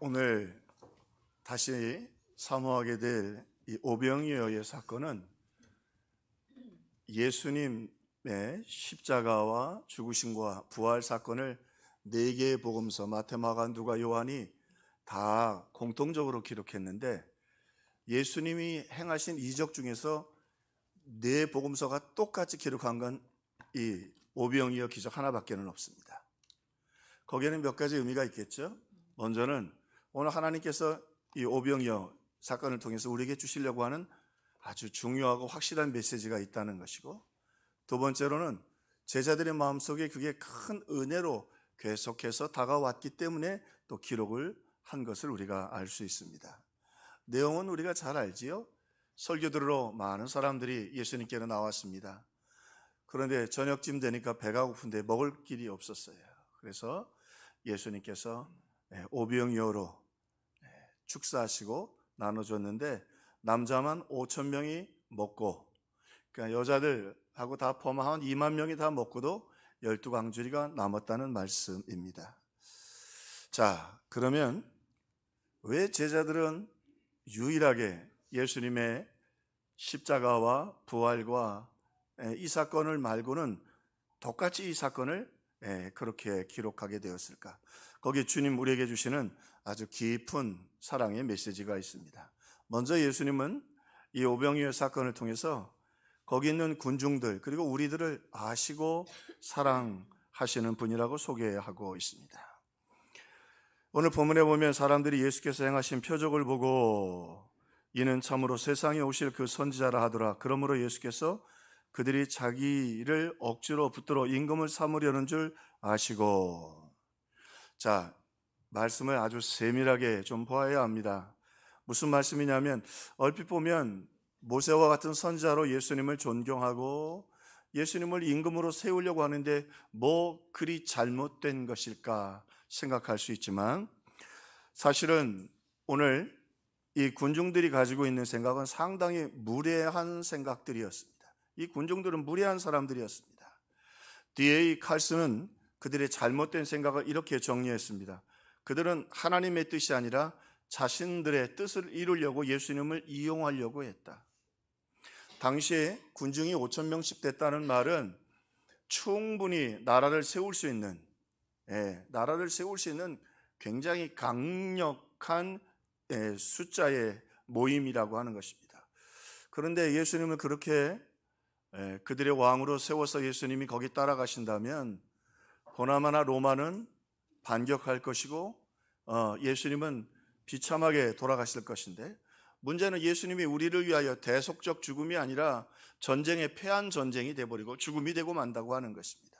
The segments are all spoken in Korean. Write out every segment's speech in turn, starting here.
오늘 다시 사모하게 될 이 오병이어의 사건은 예수님의 십자가와 죽으심과 부활 사건을 네 개의 복음서 마태, 마가, 누가, 요한이 다 공통적으로 기록했는데, 예수님이 행하신 이적 중에서 네 복음서가 똑같이 기록한 건 이 오병이어 기적 하나밖에는 없습니다. 거기에는 몇 가지 의미가 있겠죠. 먼저는 오늘 하나님께서 이 오병이어 사건을 통해서 우리에게 주시려고 하는 아주 중요하고 확실한 메시지가 있다는 것이고, 두 번째로는 제자들의 마음속에 그게 큰 은혜로 계속해서 다가왔기 때문에 또 기록을 한 것을 우리가 알 수 있습니다. 내용은 우리가 잘 알지요. 설교 들으러 많은 사람들이 예수님께로 나왔습니다. 그런데 저녁쯤 되니까 배가 고픈데 먹을 길이 없었어요. 그래서 예수님께서 오병이어로 축사하시고 나눠줬는데, 남자만 5,000명이 먹고, 그러니까 여자들하고 다 포함한 2만 명이 다 먹고도 12광주리가 남았다는 말씀입니다. 자, 그러면 왜 제자들은 유일하게 예수님의 십자가와 부활과 이 사건을 말고는 똑같이 이 사건을 그렇게 기록하게 되었을까? 거기에 주님 우리에게 주시는 아주 깊은 사랑의 메시지가 있습니다. 먼저 예수님은 이 오병이어 사건을 통해서 거기 있는 군중들 그리고 우리들을 아시고 사랑하시는 분이라고 소개하고 있습니다. 오늘 본문에 보면 사람들이 예수께서 행하신 표적을 보고 이는 참으로 세상에 오실 그 선지자라 하더라. 그러므로 예수께서 그들이 자기를 억지로 붙들어 임금을 삼으려는 줄 아시고. 자, 말씀을 아주 세밀하게 좀 보아야 합니다. 무슨 말씀이냐면, 얼핏 보면 모세와 같은 선지자로 예수님을 존경하고 예수님을 임금으로 세우려고 하는데 뭐 그리 잘못된 것일까 생각할 수 있지만, 사실은 오늘 이 군중들이 가지고 있는 생각은 상당히 무례한 생각들이었습니다. 이 군중들은 무례한 사람들이었습니다. D.A. 칼슨은 그들의 잘못된 생각을 이렇게 정리했습니다. 그들은 하나님의 뜻이 아니라 자신들의 뜻을 이루려고 예수님을 이용하려고 했다. 당시에 군중이 5,000명씩 됐다는 말은 충분히 나라를 세울 수 있는 굉장히 강력한 숫자의 모임이라고 하는 것입니다. 그런데 예수님을 그렇게 그들의 왕으로 세워서 예수님이 거기 따라가신다면 보나마나 로마는 반격할 것이고 예수님은 비참하게 돌아가실 것인데, 문제는 예수님이 우리를 위하여 대속적 죽음이 아니라 전쟁에 패한 전쟁이 되어버리고 죽음이 되고 만다고 하는 것입니다.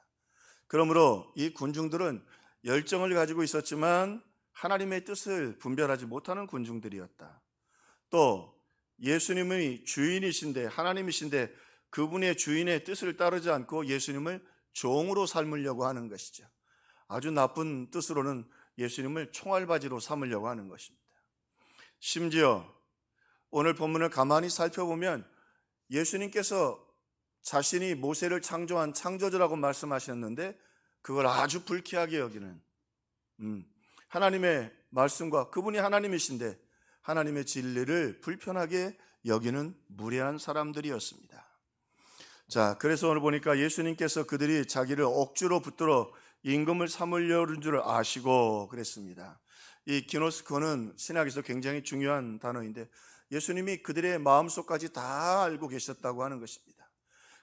그러므로 이 군중들은 열정을 가지고 있었지만 하나님의 뜻을 분별하지 못하는 군중들이었다. 또 예수님이 주인이신데, 하나님이신데 그분의 주인의 뜻을 따르지 않고 예수님을 종으로 삼으려고 하는 것이죠. 아주 나쁜 뜻으로는 예수님을 총알바지로 삼으려고 하는 것입니다. 심지어 오늘 본문을 가만히 살펴보면 예수님께서 자신이 모세를 창조한 창조주라고 말씀하셨는데 그걸 아주 불쾌하게 여기는, 하나님의 말씀과 그분이 하나님이신데 하나님의 진리를 불편하게 여기는 무례한 사람들이었습니다. 자, 그래서 오늘 보니까 예수님께서 그들이 자기를 억지로 붙들어 임금을 삼으려는 줄 아시고 그랬습니다. 이 기노스코는 신학에서 굉장히 중요한 단어인데 예수님이 그들의 마음속까지 다 알고 계셨다고 하는 것입니다.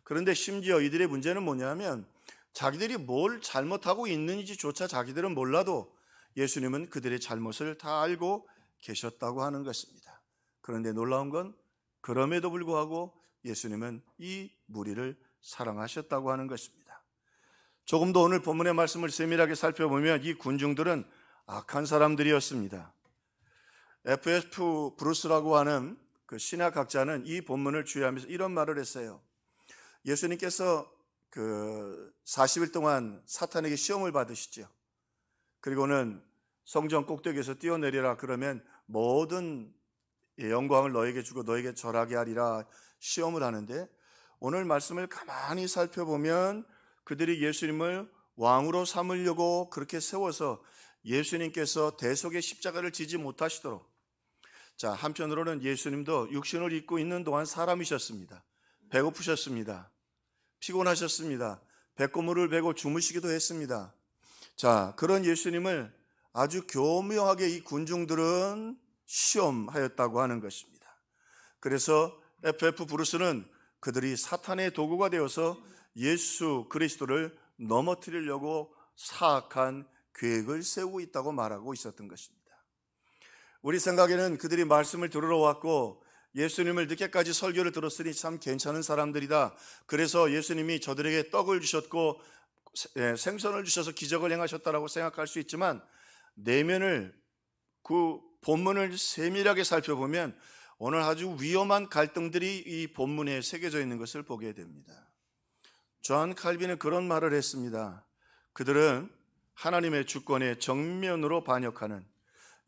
그런데 심지어 이들의 문제는 뭐냐면 자기들이 뭘 잘못하고 있는지조차 자기들은 몰라도 예수님은 그들의 잘못을 다 알고 계셨다고 하는 것입니다. 그런데 놀라운 건 그럼에도 불구하고 예수님은 이 무리를 사랑하셨다고 하는 것입니다. 조금 더 오늘 본문의 말씀을 세밀하게 살펴보면 이 군중들은 악한 사람들이었습니다. F.F. 브루스라고 하는 그 신학학자는 이 본문을 주의하면서 이런 말을 했어요. 예수님께서 그 40일 동안 사탄에게 시험을 받으시죠. 그리고는 성전 꼭대기에서 뛰어내리라 그러면 모든 영광을 너에게 주고 너에게 절하게 하리라 시험을 하는데, 오늘 말씀을 가만히 살펴보면 그들이 예수님을 왕으로 삼으려고 그렇게 세워서 예수님께서 대속의 십자가를 지지 못하시도록, 자, 한편으로는 예수님도 육신을 입고 있는 동안 사람이셨습니다. 배고프셨습니다. 피곤하셨습니다. 배꼽물을 베고 주무시기도 했습니다. 자, 그런 예수님을 아주 교묘하게 이 군중들은 시험하였다고 하는 것입니다. 그래서 FF 브루스는 그들이 사탄의 도구가 되어서 예수 그리스도를 넘어뜨리려고 사악한 계획을 세우고 있다고 말하고 있었던 것입니다. 우리 생각에는 그들이 말씀을 들으러 왔고 예수님을 늦게까지 설교를 들었으니 참 괜찮은 사람들이다. 그래서 예수님이 저들에게 떡을 주셨고 생선을 주셔서 기적을 행하셨다라고 생각할 수 있지만, 내면을, 그 본문을 세밀하게 살펴보면 오늘 아주 위험한 갈등들이 이 본문에 새겨져 있는 것을 보게 됩니다. 존 칼빈은 그런 말을 했습니다. 그들은 하나님의 주권에 정면으로 반역하는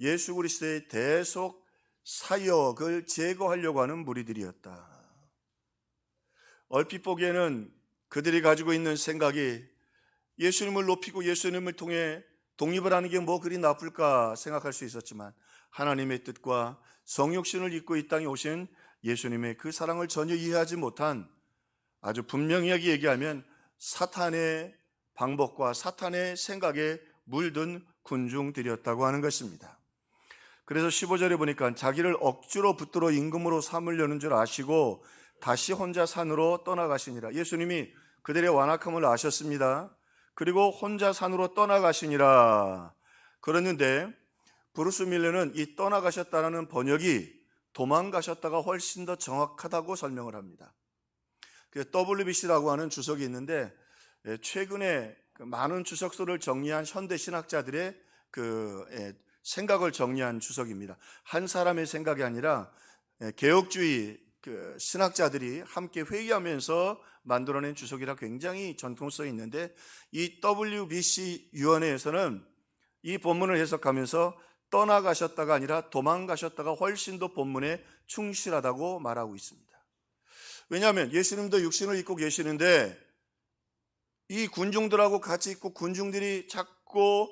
예수 그리스도의 대속 사역을 제거하려고 하는 무리들이었다. 얼핏 보기에는 그들이 가지고 있는 생각이 예수님을 높이고 예수님을 통해 독립을 하는 게 뭐 그리 나쁠까 생각할 수 있었지만, 하나님의 뜻과 성육신을 입고 이 땅에 오신 예수님의 그 사랑을 전혀 이해하지 못한, 아주 분명하게 얘기하면 사탄의 방법과 사탄의 생각에 물든 군중들이었다고 하는 것입니다. 그래서 15절에 보니까 자기를 억지로 붙들어 임금으로 삼으려는 줄 아시고 다시 혼자 산으로 떠나가시니라. 예수님이 그들의 완악함을 아셨습니다. 그리고 혼자 산으로 떠나가시니라. 그랬는데 브루스 밀러는 이 떠나가셨다라는 번역이 도망가셨다가 훨씬 더 정확하다고 설명을 합니다. WBC라고 하는 주석이 있는데, 최근에 많은 주석서를 정리한 현대 신학자들의 생각을 정리한 주석입니다. 한 사람의 생각이 아니라 개혁주의 신학자들이 함께 회의하면서 만들어낸 주석이라 굉장히 전통성이 있는데, 이 WBC 위원회에서는 이 본문을 해석하면서 떠나가셨다가 아니라 도망가셨다가 훨씬 더 본문에 충실하다고 말하고 있습니다. 왜냐하면 예수님도 육신을 입고 계시는데 이 군중들하고 같이 있고 군중들이 자꾸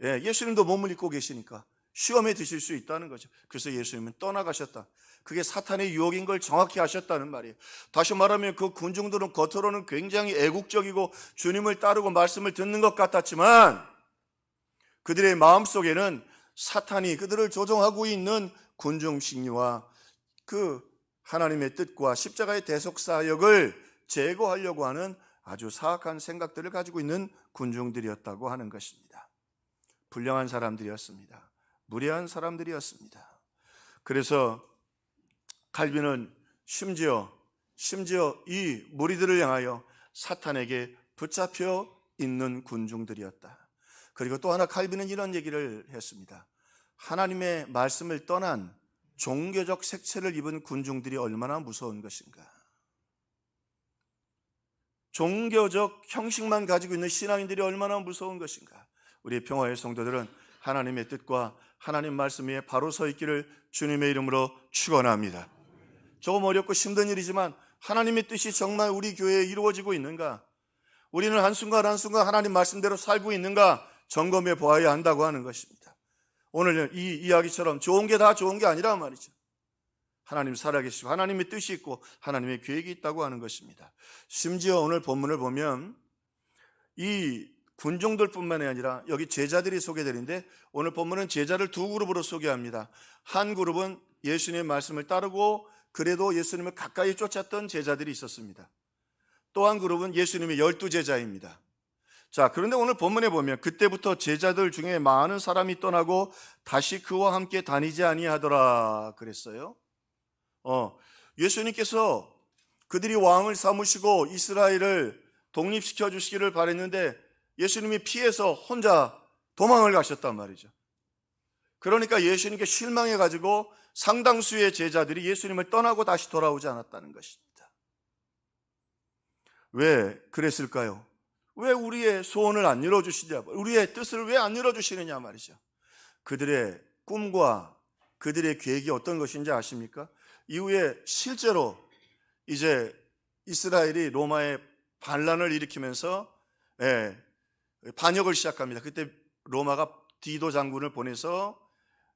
예수님도 몸을 입고 계시니까 시험에 드실 수 있다는 거죠. 그래서 예수님은 떠나가셨다. 그게 사탄의 유혹인 걸 정확히 아셨다는 말이에요. 다시 말하면 그 군중들은 겉으로는 굉장히 애국적이고 주님을 따르고 말씀을 듣는 것 같았지만, 그들의 마음속에는 사탄이 그들을 조종하고 있는 군중 심리와 그 하나님의 뜻과 십자가의 대속 사역을 제거하려고 하는 아주 사악한 생각들을 가지고 있는 군중들이었다고 하는 것입니다. 불량한 사람들이었습니다. 무례한 사람들이었습니다. 그래서 칼빈은 심지어 이 무리들을 향하여 사탄에게 붙잡혀 있는 군중들이었다. 그리고 또 하나 칼빈은 이런 얘기를 했습니다. 하나님의 말씀을 떠난 종교적 색채를 입은 군중들이 얼마나 무서운 것인가. 종교적 형식만 가지고 있는 신앙인들이 얼마나 무서운 것인가. 우리 평화의 성도들은 하나님의 뜻과 하나님 말씀 위에 바로 서 있기를 주님의 이름으로 축원합니다. 조금 어렵고 힘든 일이지만 하나님의 뜻이 정말 우리 교회에 이루어지고 있는가? 우리는 한순간 한순간 하나님 말씀대로 살고 있는가 점검해 보아야 한다고 하는 것입니다. 오늘 이 이야기처럼 좋은 게 다 좋은 게 아니란 말이죠. 하나님 살아계시고 하나님의 뜻이 있고 하나님의 계획이 있다고 하는 것입니다. 심지어 오늘 본문을 보면 이 군중들뿐만이 아니라 여기 제자들이 소개되는데, 오늘 본문은 제자를 두 그룹으로 소개합니다. 한 그룹은 예수님의 말씀을 따르고 그래도 예수님을 가까이 쫓았던 제자들이 있었습니다. 또 한 그룹은 예수님의 12제자입니다. 자, 그런데 오늘 본문에 보면 그때부터 제자들 중에 많은 사람이 떠나고 다시 그와 함께 다니지 아니하더라 그랬어요. 예수님께서 그들이 왕을 삼으시고 이스라엘을 독립시켜 주시기를 바랬는데 예수님이 피해서 혼자 도망을 가셨단 말이죠. 그러니까 예수님께 실망해가지고 상당수의 제자들이 예수님을 떠나고 다시 돌아오지 않았다는 것입니다. 왜 그랬을까요? 왜 우리의 소원을 안 이뤄주시냐, 우리의 뜻을 왜 안 이뤄주시느냐 말이죠. 그들의 꿈과 그들의 계획이 어떤 것인지 아십니까? 이후에 실제로 이제 이스라엘이 로마의 반란을 일으키면서 반역을 시작합니다. 그때 로마가 디도 장군을 보내서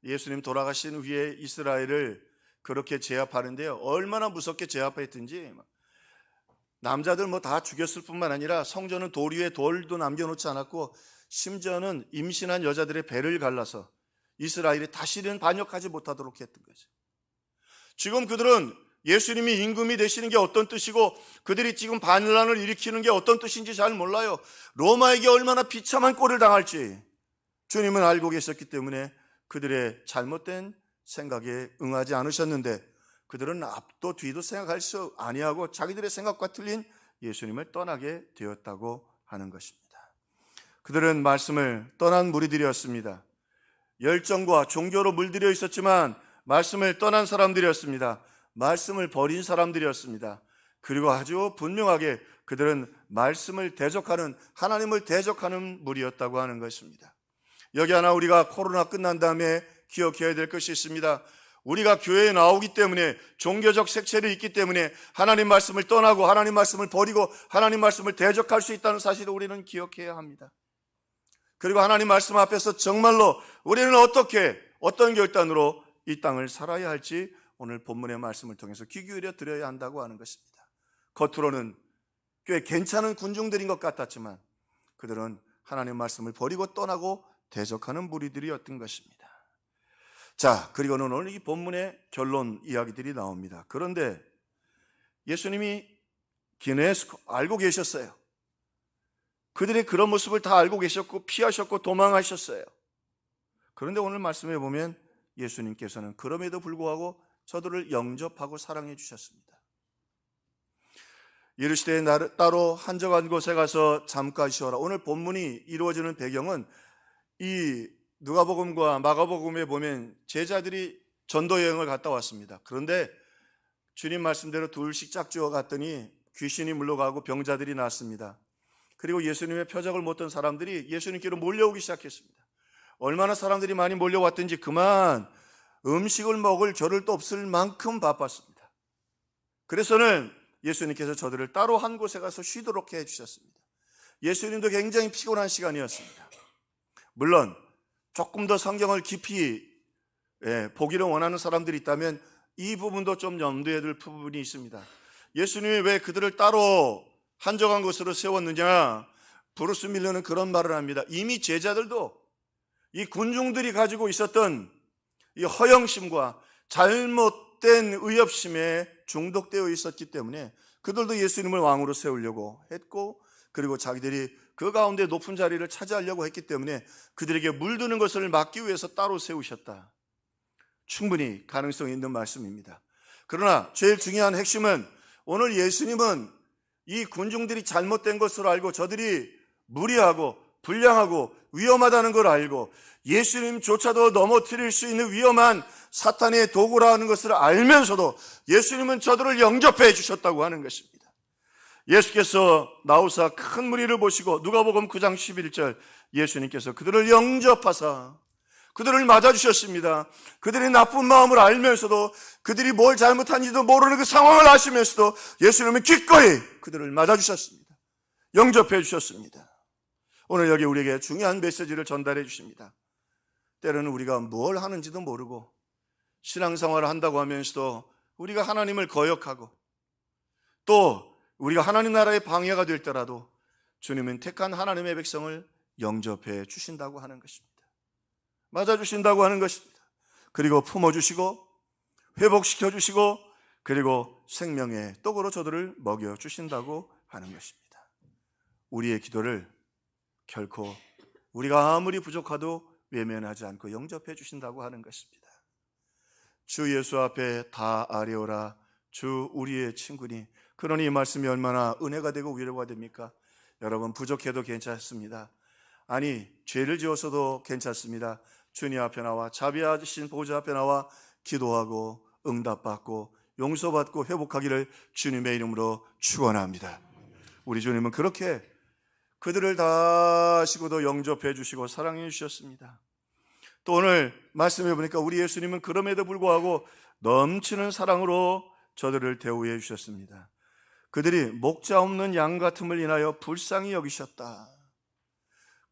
예수님 돌아가신 후에 이스라엘을 그렇게 제압하는데요, 얼마나 무섭게 제압했든지 남자들 다 죽였을 뿐만 아니라 성전은 돌 위에 돌도 남겨놓지 않았고 심지어는 임신한 여자들의 배를 갈라서 이스라엘이 다시는 반역하지 못하도록 했던 거죠. 지금 그들은 예수님이 임금이 되시는 게 어떤 뜻이고 그들이 지금 반란을 일으키는 게 어떤 뜻인지 잘 몰라요. 로마에게 얼마나 비참한 꼴을 당할지 주님은 알고 계셨기 때문에 그들의 잘못된 생각에 응하지 않으셨는데, 그들은 앞도 뒤도 생각할 수 아니하고 자기들의 생각과 틀린 예수님을 떠나게 되었다고 하는 것입니다. 그들은 말씀을 떠난 무리들이었습니다. 열정과 종교로 물들여 있었지만 말씀을 떠난 사람들이었습니다. 말씀을 버린 사람들이었습니다. 그리고 아주 분명하게 그들은 말씀을 대적하는, 하나님을 대적하는 무리였다고 하는 것입니다. 여기 하나 우리가 코로나 끝난 다음에 기억해야 될 것이 있습니다. 우리가 교회에 나오기 때문에, 종교적 색채를 있기 때문에 하나님 말씀을 떠나고 하나님 말씀을 버리고 하나님 말씀을 대적할 수 있다는 사실을 우리는 기억해야 합니다. 그리고 하나님 말씀 앞에서 정말로 우리는 어떻게, 어떤 결단으로 이 땅을 살아야 할지 오늘 본문의 말씀을 통해서 귀 기울여 드려야 한다고 하는 것입니다. 겉으로는 꽤 괜찮은 군중들인 것 같았지만 그들은 하나님 말씀을 버리고 떠나고 대적하는 무리들이었던 것입니다. 자, 그리고는 오늘 이 본문의 결론 이야기들이 나옵니다. 그런데 예수님이 기네스코 알고 계셨어요. 그들의 그런 모습을 다 알고 계셨고 피하셨고 도망하셨어요. 그런데 오늘 말씀에 보면 예수님께서는 그럼에도 불구하고 저들을 영접하고 사랑해 주셨습니다. 이르시되 따로 한적한 곳에 가서 잠깐 쉬어라. 오늘 본문이 이루어지는 배경은 이 누가복음과 마가복음에 보면 제자들이 전도 여행을 갔다 왔습니다. 그런데 주님 말씀대로 둘씩 짝지어 갔더니 귀신이 물러가고 병자들이 났습니다. 그리고 예수님의 표적을 못 본 사람들이 예수님께로 몰려오기 시작했습니다. 얼마나 사람들이 많이 몰려왔든지 그만 음식을 먹을 겨를도 없을 만큼 바빴습니다. 그래서는 예수님께서 저들을 따로 한 곳에 가서 쉬도록 해주셨습니다. 예수님도 굉장히 피곤한 시간이었습니다. 물론 조금 더 성경을 깊이 보기를 원하는 사람들이 있다면 이 부분도 좀 염두에 둘 부분이 있습니다. 예수님이 왜 그들을 따로 한적한 곳으로 세웠느냐? 브루스 밀러는 그런 말을 합니다. 이미 제자들도 이 군중들이 가지고 있었던 이 허영심과 잘못된 의협심에 중독되어 있었기 때문에 그들도 예수님을 왕으로 세우려고 했고, 그리고 자기들이 그 가운데 높은 자리를 차지하려고 했기 때문에 그들에게 물드는 것을 막기 위해서 따로 세우셨다. 충분히 가능성이 있는 말씀입니다. 그러나 제일 중요한 핵심은 오늘 예수님은 이 군중들이 잘못된 것으로 알고 저들이 무리하고 불량하고 위험하다는 걸 알고 예수님조차도 넘어뜨릴 수 있는 위험한 사탄의 도구라는 것을 알면서도 예수님은 저들을 영접해 주셨다고 하는 것입니다. 예수께서 나오사 큰 무리를 보시고 누가복음 9장 11절 예수님께서 그들을 영접하사 그들을 맞아주셨습니다. 그들의 나쁜 마음을 알면서도 그들이 뭘 잘못한지도 모르는 그 상황을 아시면서도 예수님은 기꺼이 그들을 맞아주셨습니다. 영접해 주셨습니다. 오늘 여기 우리에게 중요한 메시지를 전달해 주십니다. 때로는 우리가 뭘 하는지도 모르고 신앙생활을 한다고 하면서도 우리가 하나님을 거역하고 또 우리가 하나님 나라의 방해가 될 때라도 주님은 택한 하나님의 백성을 영접해 주신다고 하는 것입니다. 맞아주신다고 하는 것입니다. 그리고 품어주시고 회복시켜 주시고 그리고 생명의 떡으로 저들을 먹여주신다고 하는 것입니다. 우리의 기도를 결코 우리가 아무리 부족하도 외면하지 않고 영접해 주신다고 하는 것입니다. 주 예수 앞에 다 아뢰오라. 주 우리의 친구니. 그러니 이 말씀이 얼마나 은혜가 되고 위로가 됩니까? 여러분 부족해도 괜찮습니다. 아니 죄를 지어서도 괜찮습니다. 주님 앞에 나와 자비하신 보좌 앞에 나와 기도하고 응답받고 용서받고 회복하기를 주님의 이름으로 축원합니다. 우리 주님은 그렇게 그들을 다 하시고도 영접해 주시고 사랑해 주셨습니다. 또 오늘 말씀해 보니까 우리 예수님은 그럼에도 불구하고 넘치는 사랑으로 저들을 대우해 주셨습니다. 그들이 목자 없는 양 같음을 인하여 불쌍히 여기셨다.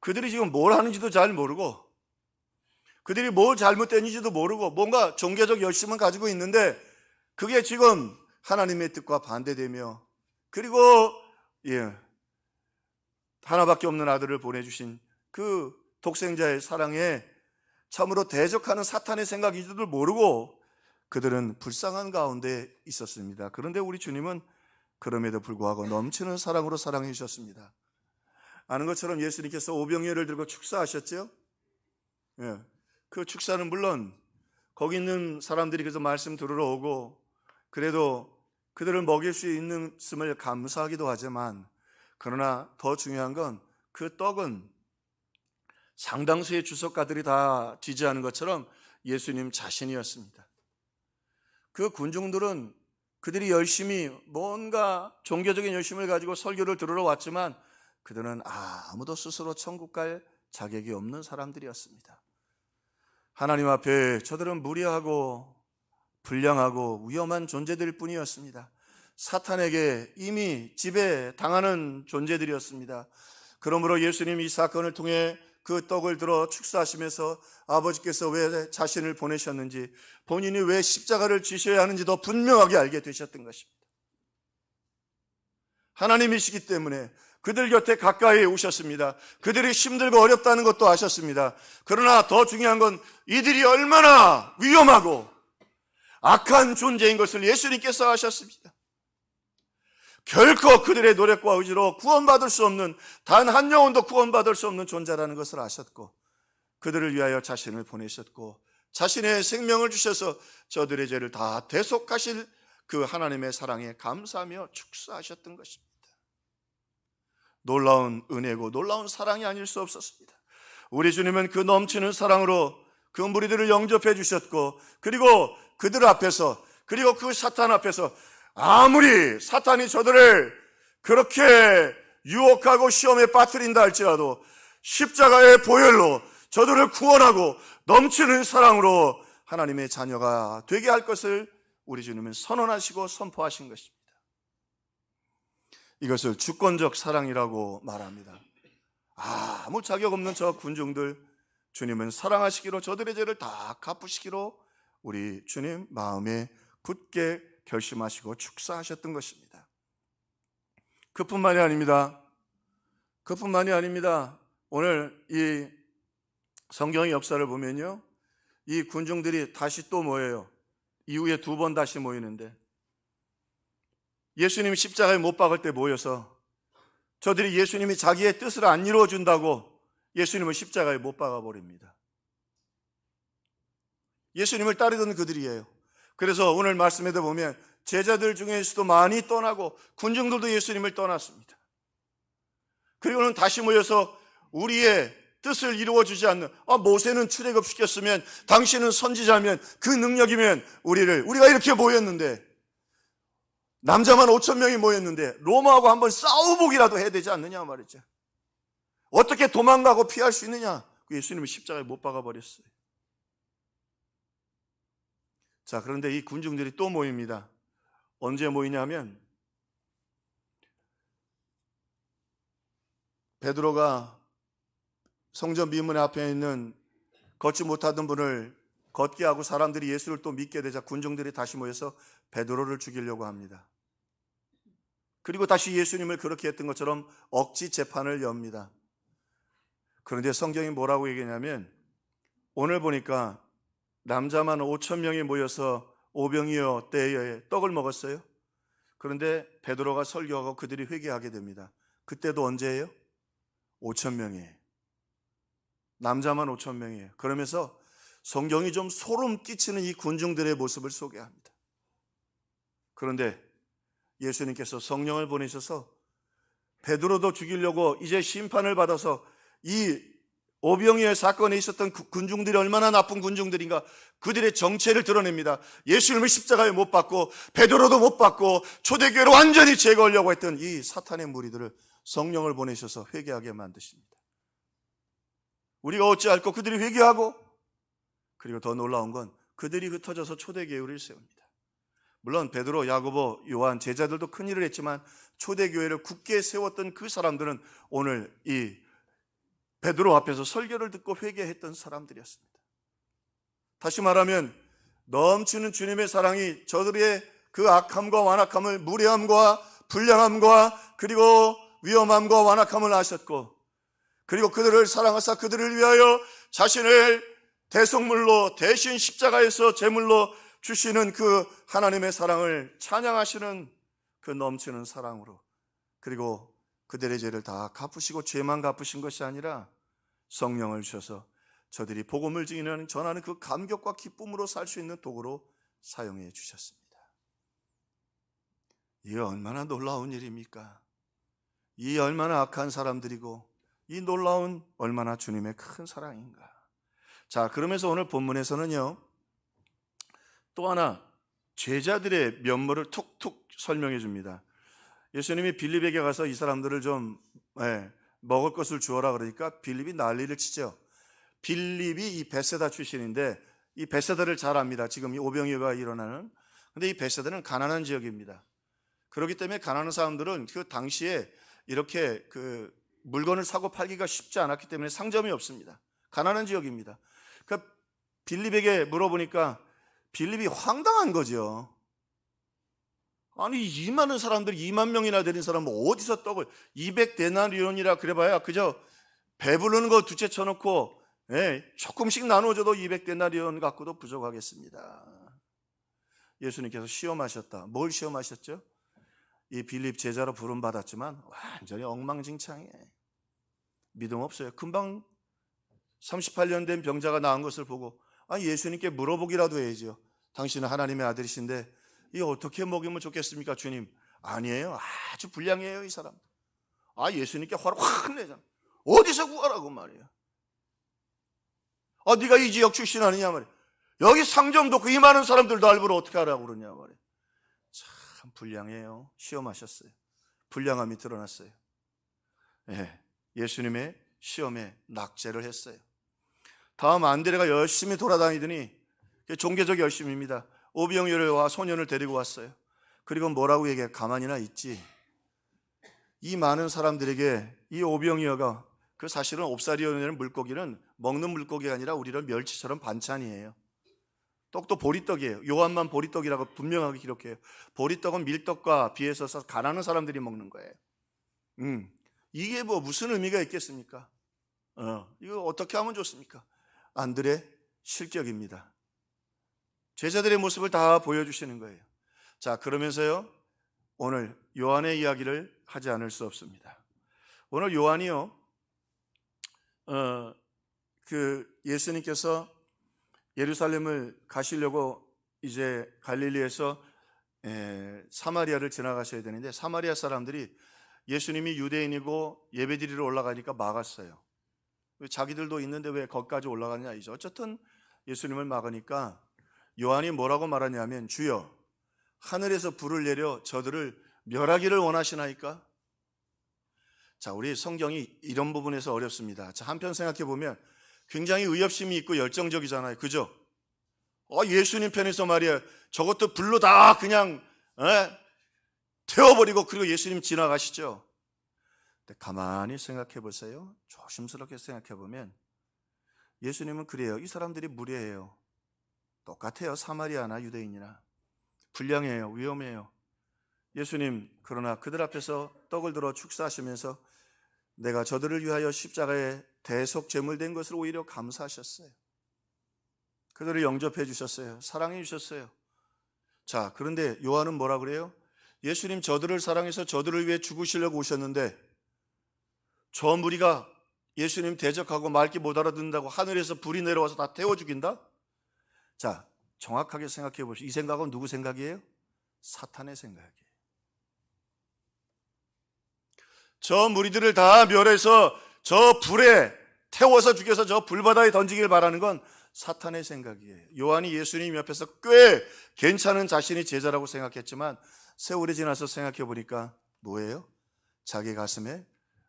그들이 지금 뭘 하는지도 잘 모르고 그들이 뭘 잘못됐는지도 모르고 뭔가 종교적 열심은 가지고 있는데 그게 지금 하나님의 뜻과 반대되며, 그리고 하나밖에 없는 아들을 보내주신 그 독생자의 사랑에 참으로 대적하는 사탄의 생각인지도 모르고 그들은 불쌍한 가운데 있었습니다. 그런데 우리 주님은 그럼에도 불구하고 넘치는 사랑으로 사랑해 주셨습니다. 아는 것처럼 예수님께서 오병이어를 들고 축사하셨죠? 그 축사는 물론 거기 있는 사람들이 그래서 말씀 들으러 오고 그래도 그들을 먹일 수 있음을 감사하기도 하지만, 그러나 더 중요한 건 그 떡은 상당수의 주석가들이 다 지지하는 것처럼 예수님 자신이었습니다. 그 군중들은 그들이 열심히 뭔가 종교적인 열심을 가지고 설교를 들으러 왔지만 그들은 아무도 스스로 천국 갈 자격이 없는 사람들이었습니다. 하나님 앞에 저들은 무례하고 불량하고 위험한 존재들 뿐이었습니다. 사탄에게 이미 지배당하는 존재들이었습니다. 그러므로 예수님이 이 사건을 통해 그 떡을 들어 축사하시면서 아버지께서 왜 자신을 보내셨는지, 본인이 왜 십자가를 지셔야 하는지 더 분명하게 알게 되셨던 것입니다. 하나님이시기 때문에 그들 곁에 가까이 오셨습니다. 그들이 힘들고 어렵다는 것도 아셨습니다. 그러나 더 중요한 건 이들이 얼마나 위험하고 악한 존재인 것을 예수님께서 아셨습니다. 결코 그들의 노력과 의지로 구원받을 수 없는, 단 한 영혼도 구원받을 수 없는 존재라는 것을 아셨고 그들을 위하여 자신을 보내셨고 자신의 생명을 주셔서 저들의 죄를 다 대속하실 그 하나님의 사랑에 감사하며 축사하셨던 것입니다. 놀라운 은혜고 놀라운 사랑이 아닐 수 없었습니다. 우리 주님은 그 넘치는 사랑으로 그 무리들을 영접해 주셨고, 그리고 그들 앞에서, 그리고 그 사탄 앞에서 아무리 사탄이 저들을 그렇게 유혹하고 시험에 빠뜨린다 할지라도 십자가의 보혈로 저들을 구원하고 넘치는 사랑으로 하나님의 자녀가 되게 할 것을 우리 주님은 선언하시고 선포하신 것입니다. 이것을 주권적 사랑이라고 말합니다. 아무 자격 없는 저 군중들 주님은 사랑하시기로, 저들의 죄를 다 갚으시기로 우리 주님 마음에 굳게 결심하시고 축사하셨던 것입니다. 그뿐만이 아닙니다. 오늘 이 성경의 역사를 보면요, 이 군중들이 다시 또 모여요. 이후에 2번 다시 모이는데, 예수님이 십자가에 못 박을 때 모여서 저들이 예수님이 자기의 뜻을 안 이루어준다고 예수님을 십자가에 못 박아버립니다. 예수님을 따르던 그들이에요. 그래서 오늘 말씀에도 보면 제자들 중에서도 많이 떠나고 군중들도 예수님을 떠났습니다. 그리고는 다시 모여서 우리의 뜻을 이루어주지 않는, 모세는 출애굽시켰으면, 당신은 선지자면, 그 능력이면 우리가 이렇게 모였는데, 남자만 5,000명이 모였는데 로마하고 한번 싸워보기라도 해야 되지 않느냐 말이죠. 어떻게 도망가고 피할 수 있느냐. 예수님을 십자가에 못 박아버렸어요. 자, 그런데 이 군중들이 또 모입니다. 언제 모이냐면, 베드로가 성전 미문 앞에 있는 걷지 못하던 분을 걷게 하고 사람들이 예수를 또 믿게 되자 군중들이 다시 모여서 베드로를 죽이려고 합니다. 그리고 다시 예수님을 그렇게 했던 것처럼 억지 재판을 엽니다. 그런데 성경이 뭐라고 얘기하냐면, 오늘 보니까 남자만 5,000명이 모여서 오병이어 때에 떡을 먹었어요. 그런데 베드로가 설교하고 그들이 회개하게 됩니다. 그때도 언제예요? 5,000명이에요. 남자만 5,000명이에요. 그러면서 성경이 좀 소름 끼치는 이 군중들의 모습을 소개합니다. 그런데 예수님께서 성령을 보내셔서 베드로도 죽이려고 이제 심판을 받아서 이 오병이어 사건에 있었던 군중들이 얼마나 나쁜 군중들인가, 그들의 정체를 드러냅니다. 예수님을 십자가에 못 박고 베드로도 못 박고 초대교회를 완전히 제거하려고 했던 이 사탄의 무리들을 성령을 보내셔서 회개하게 만드십니다. 우리가 어찌할꼬 그들이 회개하고, 그리고 더 놀라운 건 그들이 흩어져서 초대교회를 세웁니다. 물론 베드로, 야고보, 요한 제자들도 큰일을 했지만 초대교회를 굳게 세웠던 그 사람들은 오늘 이 베드로 앞에서 설교를 듣고 회개했던 사람들이었습니다. 다시 말하면 넘치는 주님의 사랑이 저들의 그 악함과 완악함을, 무례함과 불량함과 그리고 위험함과 완악함을 아셨고, 그리고 그들을 사랑하사 그들을 위하여 자신을 대속물로 대신 십자가에서 제물로 주시는 그 하나님의 사랑을 찬양하시는 그 넘치는 사랑으로, 그리고 그들의 죄를 다 갚으시고 죄만 갚으신 것이 아니라 성령을 주셔서 저들이 복음을 전하는 그 감격과 기쁨으로 살 수 있는 도구로 사용해 주셨습니다. 이게 얼마나 놀라운 일입니까? 이 얼마나 악한 사람들이고 이 놀라운 얼마나 주님의 큰 사랑인가. 자, 그러면서 오늘 본문에서는요, 또 하나 제자들의 면모를 툭툭 설명해 줍니다. 예수님이 빌립에게 가서 이 사람들을 좀 먹을 것을 주어라 그러니까 빌립이 난리를 치죠. 빌립이 이 베세다 출신인데 이 베세다를 잘 압니다. 지금 이 오병이어가 일어나는. 근데 이 베세다는 가난한 지역입니다. 그렇기 때문에 가난한 사람들은 그 당시에 이렇게 그 물건을 사고 팔기가 쉽지 않았기 때문에 상점이 없습니다. 가난한 지역입니다. 그러니까 빌립에게 물어보니까 빌립이 황당한 거죠. 아니, 이 많은 사람들, 2만 명이나 되는 사람은 어디서 떡을 200데나리온이라 그래봐야 그저 배부르는 거 두채 쳐놓고 조금씩 나눠줘도 200데나리온 갖고도 부족하겠습니다. 예수님께서 시험하셨다. 뭘 시험하셨죠? 이 빌립 제자로 부름받았지만 완전히 엉망진창이에요. 믿음 없어요. 금방 38년 된 병자가 나은 것을 보고 예수님께 물어보기라도 해야죠. 당신은 하나님의 아들이신데 이 어떻게 먹이면 좋겠습니까, 주님? 아니에요. 아주 불량이에요, 이 사람. 예수님께 화를 확 내잖아. 어디서 구하라고 말이에요. 네가 이 지역 출신 아니냐 말이에요. 여기 상점도 그 이 많은 사람들 날보러 어떻게 하라고 그러냐 말이에요. 참 불량해요. 시험하셨어요. 불량함이 드러났어요. 예수님의 시험에 낙제를 했어요. 다음 안드레가 열심히 돌아다니더니 종교적 열심입니다. 오병이어와 소년을 데리고 왔어요. 그리고 뭐라고 얘기해? 가만히나 있지. 이 많은 사람들에게 이 오병이어가 그 사실은 옵사리온이라는 물고기는 먹는 물고기가 아니라 우리는 멸치처럼 반찬이에요. 떡도 보리떡이에요. 요한만 보리떡이라고 분명하게 기록해요. 보리떡은 밀떡과 비해서 가난한 사람들이 먹는 거예요. 이게 뭐 무슨 의미가 있겠습니까? 이거 어떻게 하면 좋습니까? 안드레 실격입니다. 제자들의 모습을 다 보여주시는 거예요. 자, 그러면서요, 오늘 요한의 이야기를 하지 않을 수 없습니다. 오늘 요한이요, 예수님께서 예루살렘을 가시려고 이제 갈릴리에서 사마리아를 지나가셔야 되는데 사마리아 사람들이 예수님이 유대인이고 예배드리러 올라가니까 막았어요. 자기들도 있는데 왜 거기까지 올라가냐 이죠. 어쨌든 예수님을 막으니까 요한이 뭐라고 말하냐면, 주여, 하늘에서 불을 내려 저들을 멸하기를 원하시나이까? 자, 우리 성경이 이런 부분에서 어렵습니다. 자, 한편 생각해 보면 굉장히 의협심이 있고 열정적이잖아요. 그죠? 예수님 편에서 말이야, 저것도 불로 다 그냥 태워버리고 그리고 예수님 지나가시죠. 근데 가만히 생각해 보세요. 조심스럽게 생각해 보면 예수님은 그래요. 이 사람들이 무례해요. 똑같아요. 사마리아나 유대인이나. 불량해요. 위험해요. 예수님, 그러나 그들 앞에서 떡을 들어 축사하시면서 내가 저들을 위하여 십자가에 대속 제물된 것을 오히려 감사하셨어요. 그들을 영접해 주셨어요. 사랑해 주셨어요. 자, 그런데 요한은 뭐라 그래요? 예수님 저들을 사랑해서 저들을 위해 죽으시려고 오셨는데 저 무리가 예수님 대적하고 말귀 못 알아듣는다고 하늘에서 불이 내려와서 다 태워 죽인다? 자, 정확하게 생각해 보시죠. 이 생각은 누구 생각이에요? 사탄의 생각이에요. 저 무리들을 다 멸해서 저 불에 태워서 죽여서 저 불바다에 던지길 바라는 건 사탄의 생각이에요. 요한이 예수님 옆에서 꽤 괜찮은 자신이 제자라고 생각했지만 세월이 지나서 생각해 보니까 뭐예요? 자기 가슴에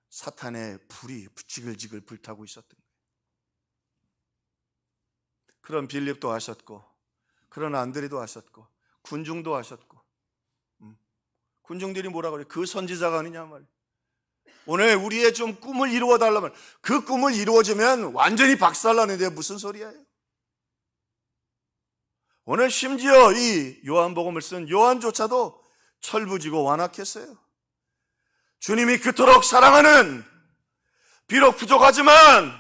사탄의 불이 지글지글 불타고 있었던 거예요. 그런 빌립도 하셨고, 그런 안드레도 하셨고, 군중도 하셨고, 군중들이 뭐라 그래요? 그 선지자가 아니냐 말이에요. 오늘 우리의 좀 꿈을 이루어 달라면 그 꿈을 이루어지면 완전히 박살나는데 무슨 소리예요? 오늘 심지어 이 요한복음을 쓴 요한조차도 철부지고 완악했어요. 주님이 그토록 사랑하는, 비록 부족하지만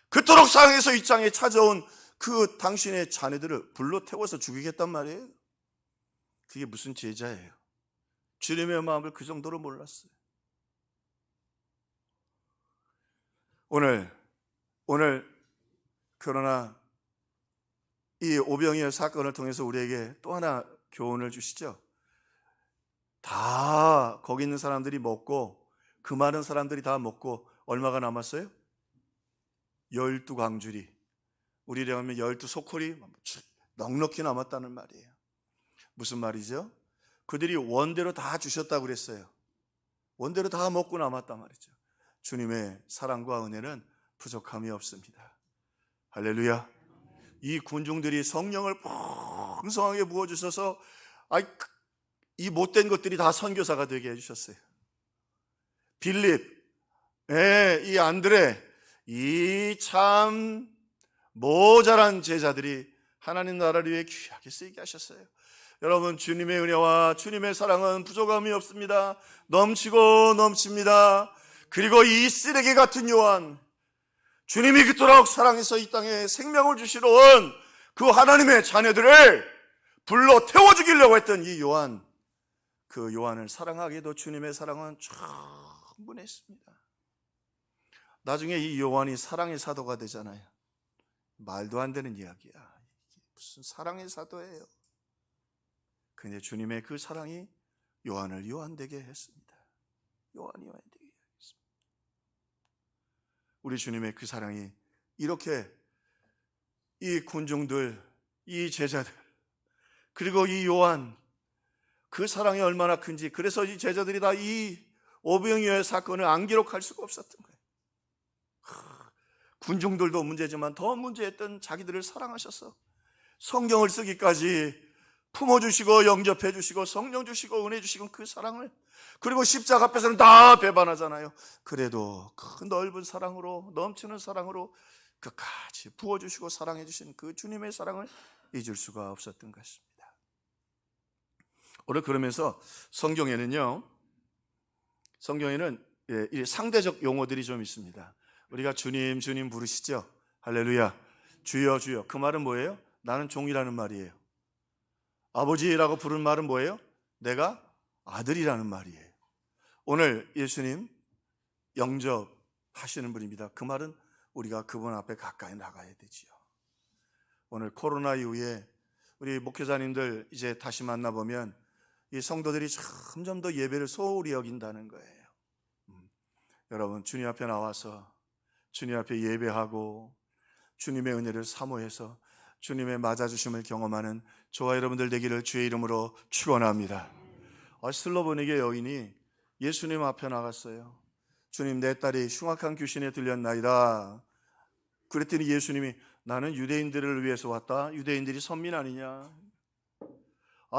그토록 사랑해서 이 땅에 찾아온 그 당신의 자녀들을 불로 태워서 죽이겠단 말이에요. 그게 무슨 제자예요? 주님의 마음을 그 정도로 몰랐어요. 오늘 그러나 이 오병이어 사건을 통해서 우리에게 또 하나 교훈을 주시죠. 다 거기 있는 사람들이 먹고, 그 많은 사람들이 다 먹고 얼마가 남았어요? 12광주리, 우리로 하면 12소콜이 넉넉히 남았다는 말이에요. 무슨 말이죠? 그들이 원대로 다 주셨다고 그랬어요. 원대로 다 먹고 남았단 말이죠. 주님의 사랑과 은혜는 부족함이 없습니다. 할렐루야. 이 군중들이 성령을 풍성하게 부어주셔서 이 못된 것들이 다 선교사가 되게 해주셨어요. 빌립, 이 안드레, 이 참 모자란 제자들이 하나님 나라를 위해 귀하게 쓰이게 하셨어요. 여러분, 주님의 은혜와 주님의 사랑은 부족함이 없습니다. 넘치고 넘칩니다. 그리고 이 쓰레기 같은 요한, 주님이 그토록 사랑해서 이 땅에 생명을 주시러 온 그 하나님의 자녀들을 불로 태워 죽이려고 했던 이 요한, 그 요한을 사랑하기에도 주님의 사랑은 충분했습니다. 나중에 이 요한이 사랑의 사도가 되잖아요. 말도 안 되는 이야기야. 무슨 사랑의 사도예요. 근데 주님의 그 사랑이 요한을 요한되게 했습니다. 요한이 요한되게 했습니다. 우리 주님의 그 사랑이 이렇게 이 군중들, 이 제자들, 그리고 이 요한, 그 사랑이 얼마나 큰지, 그래서 이 제자들이 다 이 오병이어의 사건을 안 기록할 수가 없었던 거예요. 군중들도 문제지만 더 문제였던 자기들을 사랑하셔서 성경을 쓰기까지 품어주시고 영접해 주시고 성령 주시고 은혜 주시고 그 사랑을, 그리고 십자가 앞에서는 다 배반하잖아요. 그래도 그 넓은 사랑으로, 넘치는 사랑으로 끝까지 부어주시고 사랑해 주신 그 주님의 사랑을 잊을 수가 없었던 것입니다. 오늘 그러면서 성경에는 이 상대적 용어들이 좀 있습니다. 우리가 주님 주님 부르시죠. 할렐루야. 주여 주여. 그 말은 뭐예요? 나는 종이라는 말이에요. 아버지라고 부르는 말은 뭐예요? 내가 아들이라는 말이에요. 오늘 예수님 영접하시는 분입니다. 그 말은 우리가 그분 앞에 가까이 나가야 되지요. 오늘 코로나 이후에 우리 목회자님들 이제 다시 만나보면 이 성도들이 점점 더 예배를 소홀히 여긴다는 거예요. 여러분, 주님 앞에 나와서 주님 앞에 예배하고 주님의 은혜를 사모해서 주님의 맞아주심을 경험하는 저와 여러분들 되기를 주의 이름으로 축원합니다. 슬로보니게 여인이 예수님 앞에 나갔어요. 주님, 내 딸이 흉악한 귀신에 들렸나이다. 그랬더니 예수님이 나는 유대인들을 위해서 왔다. 유대인들이 선민 아니냐.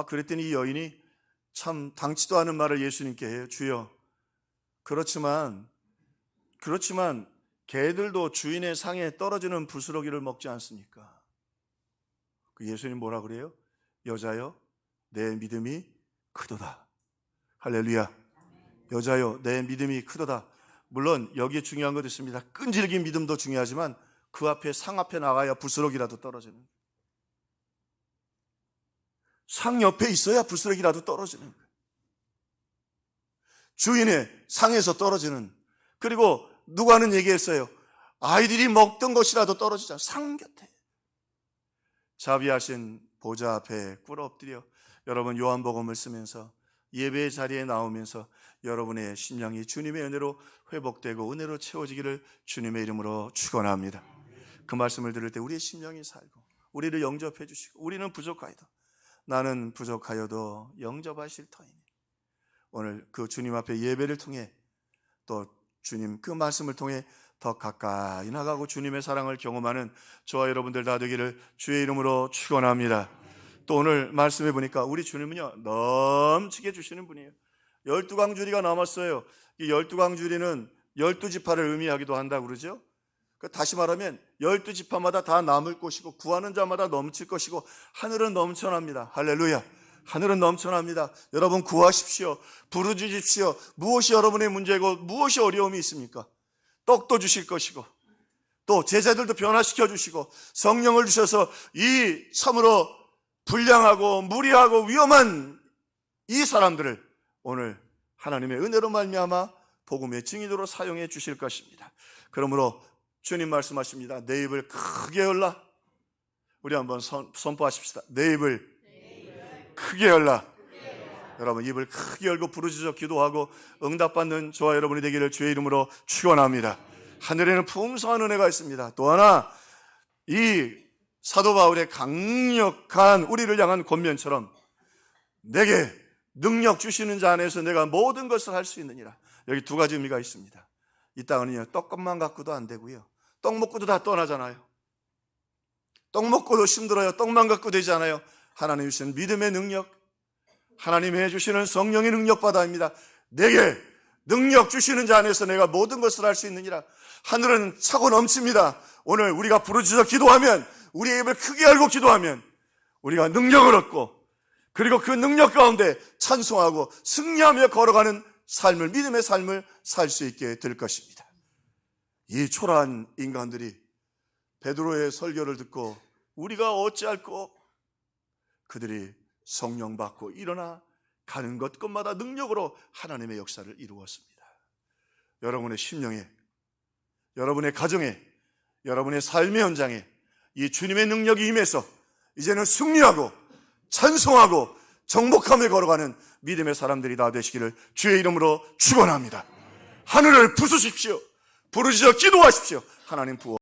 그랬더니 이 여인이 참 당치도 않은 말을 예수님께 해요. 주여, 그렇지만 개들도 주인의 상에 떨어지는 부스러기를 먹지 않습니까? 그 예수님 뭐라 그래요? 여자여, 내 믿음이 크도다. 할렐루야. 여자여, 내 믿음이 크도다. 물론 여기에 중요한 것도 있습니다. 끈질긴 믿음도 중요하지만 그 앞에, 상 앞에 나가야 부스러기라도 떨어지는, 상 옆에 있어야 부스러기라도 떨어지는 거예요. 주인의 상에서 떨어지는, 그리고 누가는 얘기했어요. 아이들이 먹던 것이라도 떨어지잖아요. 상 곁에. 자비하신 보좌 앞에 꿇어 엎드려 여러분 요한복음을 쓰면서 예배의 자리에 나오면서 여러분의 심령이 주님의 은혜로 회복되고 은혜로 채워지기를 주님의 이름으로 축원합니다. 그 말씀을 들을 때 우리의 심령이 살고 우리를 영접해 주시고, 우리는 부족하여도 나는 부족하여도 영접하실 터이니, 오늘 그 주님 앞에 예배를 통해 또 주님 그 말씀을 통해 더 가까이 나가고 주님의 사랑을 경험하는 저와 여러분들 다 되기를 주의 이름으로 축원합니다. 또 오늘 말씀해 보니까 우리 주님은요 넘치게 주시는 분이에요. 12광주리가 남았어요. 이 12광주리는 12지파를 의미하기도 한다고 그러죠. 다시 말하면 12지파마다 다 남을 것이고 구하는 자마다 넘칠 것이고 하늘은 넘쳐납니다. 할렐루야. 하늘은 넘쳐납니다. 여러분 구하십시오. 부르짖으십시오. 무엇이 여러분의 문제고 무엇이 어려움이 있습니까? 떡도 주실 것이고 또 제자들도 변화시켜 주시고 성령을 주셔서 이 참으로 불량하고 무리하고 위험한 이 사람들을 오늘 하나님의 은혜로 말미암아 복음의 증인으로 사용해 주실 것입니다. 그러므로 주님 말씀하십니다. 내 입을 크게 열라. 우리 한번 선포하십시다. 내 입을 크게 열라. 여러분 입을 크게 열고 부르짖어 기도하고 응답받는 저와 여러분이 되기를 주의 이름으로 축원합니다. 하늘에는 풍성한 은혜가 있습니다. 또 하나 이 사도 바울의 강력한 우리를 향한 권면처럼 내게 능력 주시는 자 안에서 내가 모든 것을 할 수 있느니라. 여기 두 가지 의미가 있습니다. 이 땅은요 떡값만 갖고도 안 되고요 떡 먹고도 다 떠나잖아요. 떡 먹고도 힘들어요. 떡만 갖고 되지 않아요. 하나님 주시는 믿음의 능력, 하나님이 해주시는 성령의 능력 바다입니다. 내게 능력 주시는 자 안에서 내가 모든 것을 할 수 있느니라. 하늘은 차고 넘칩니다. 오늘 우리가 부르짖어 기도하면, 우리의 입을 크게 열고 기도하면 우리가 능력을 얻고 그리고 그 능력 가운데 찬송하고 승리하며 걸어가는 삶을, 믿음의 삶을 살 수 있게 될 것입니다. 이 초라한 인간들이 베드로의 설교를 듣고 우리가 어찌할꼬? 그들이 성령 받고 일어나 가는 것마다 능력으로 하나님의 역사를 이루었습니다. 여러분의 심령에, 여러분의 가정에, 여러분의 삶의 현장에 이 주님의 능력이 임해서 이제는 승리하고 찬송하고 정복함에 걸어가는 믿음의 사람들이 다 되시기를 주의 이름으로 축원합니다. 하늘을 부수십시오. 부르짖어 기도하십시오. 하나님 부어